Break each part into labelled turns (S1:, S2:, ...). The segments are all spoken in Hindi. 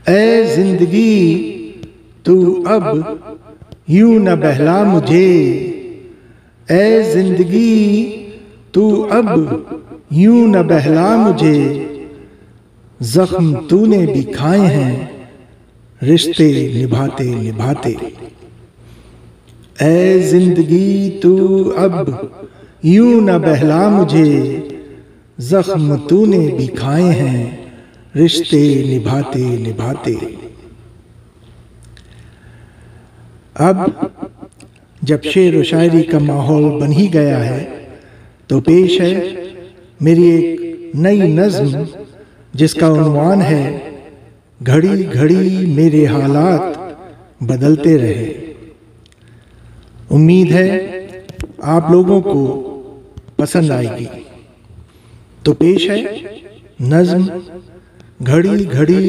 S1: ऐ जिंदगी तू अब यूं न बहला मुझे, ऐ जिंदगी तू अब यूं न बहला मुझे, जख्म तूने भी खाए हैं रिश्ते निभाते निभाते। ऐ जिंदगी तू अब यूं न बहला मुझे, जख्म तूने भी खाए हैं रिश्ते निभाते निभाते। अब जब शेर व शायरी का माहौल बन ही गया है तो पेश है मेरी एक नई नज्म जिसका उन्वान है घड़ी घड़ी मेरे हालात बदलते रहे। उम्मीद है आप लोगों को पसंद आएगी। तो पेश है नज्म घड़ी घड़ी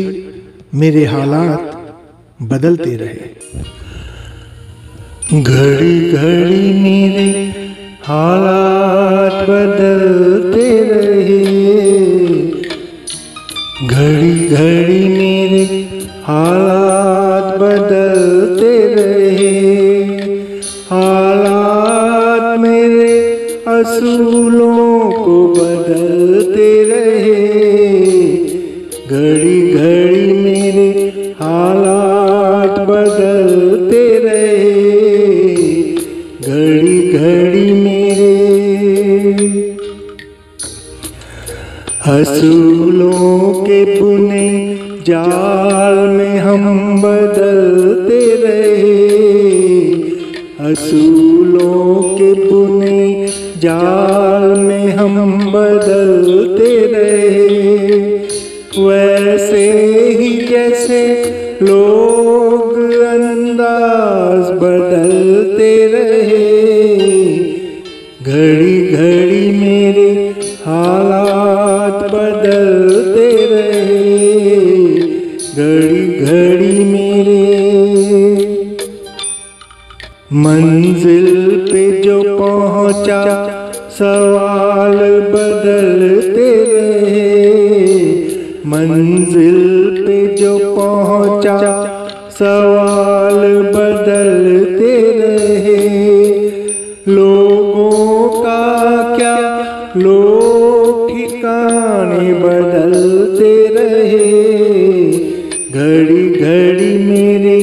S1: मेरे हालात बदलते रहे।
S2: घड़ी घड़ी मेरे हालात बदलते रहे, घड़ी घड़ी मेरे हालात बदलते रहे, हालात मेरे असूलों को बदलते रहे। घड़ी घड़ी मेरे हालात बदलते रहे, घड़ी घड़ी मेरे असूलों के बुने जाल में हम बदलते रहे, असूलों के बुने जाल में हम बदलते रहे। वैसे ही जैसे लोग अंदाज बदलते रहे, घड़ी घड़ी मेरे हालात बदलते रहे, घड़ी घड़ी मेरे मंजिल पे जो पहुंचा सवाल बदलते रहे, मंजिल पे जो पहुंचा सवाल बदलते रहे। लोगों का क्या लोग ठिकाने बदलते रहे, घड़ी घड़ी मेरे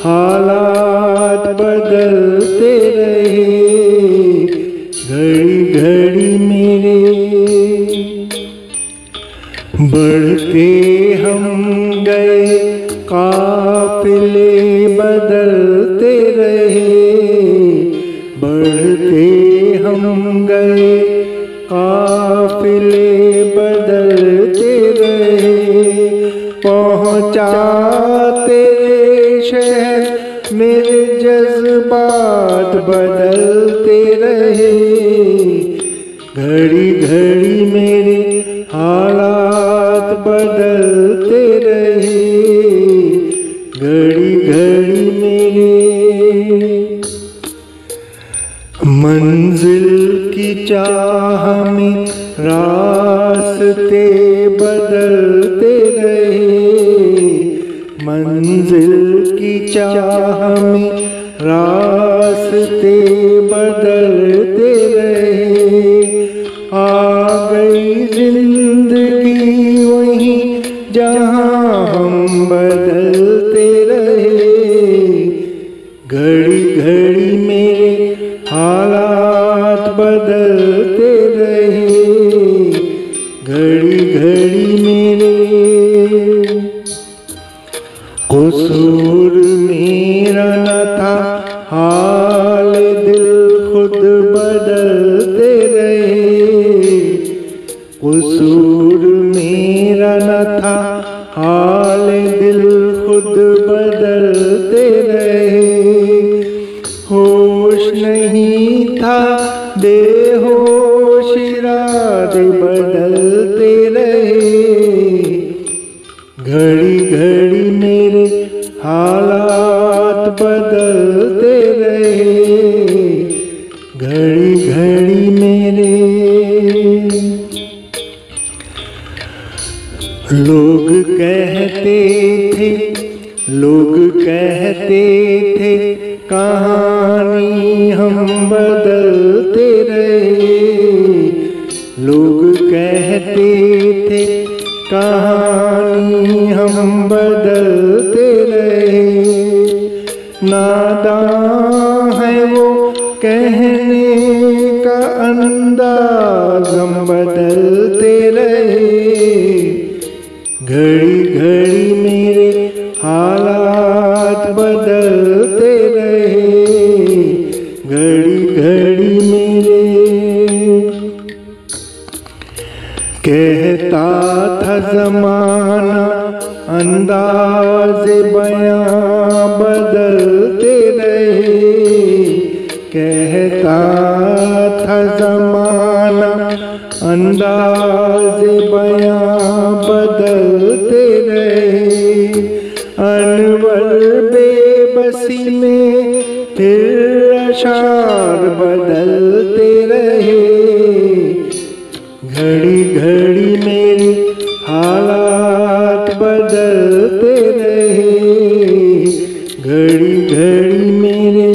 S2: हालात बदलते रहे, घड़ी घड़ी मेरे बढ़ते हम गए काफिले बदलते रहे, बढ़ते हम गए काफिले बदलते रहे। पहुँचा तेरे शहर मेरे जज्बात बदलते रहे, घड़ी घड़ी मेरे हालात बदलते रहे, घड़ी घड़ी मेरे मंजिल की चाह में रास्ते बदलते रहे, मंजिल की चाह में रास्ते बदलते रहे। आ गई जिंदगी वहीं जहां हम बदलते रहे, घड़ी घड़ी मेरे हालात बदलते रहे, घड़ी घड़ी मेरे कसूर मेरा न था हाल दिल खुद बदलते रहे, कसूर मेरा न था हाल दिल खुद बदलते रहे। होश नहीं था बेहोश इरादे बदलते रहे, घड़ी घड़ी मेरे हालात बदलते रहे, घड़ी घड़ी मेरे लोग कहते थे, लोग कहते थे, कहानी हम बदलते रहे। लोग कहते थे, कहानी हम बदलते रहे। नादान है वो कहने का अंदाज, हम बदलते रहे। घड़ी घड़ी मेरे हालात बदलते रहे। घड़ी घड़ी मेरे कहता था ज़माना, अंदाज़ बयां बदलते रहे। कहता था ज़माना, अंदाज़ बयां बदलते रहे। अनवर बेबसी में फिर अशार बदलते रहे। घड़ी घड़ी मेरे हालात बदलते रहे। घड़ी घड़ी मेरे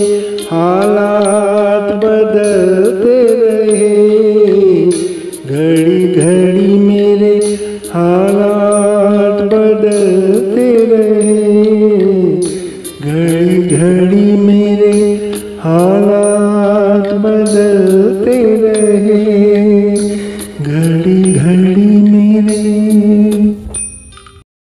S2: हालात बदलते रहे। घड़ी घड़ी मेरे हालात बदलते रहे। घड़ी घड़ी मेरे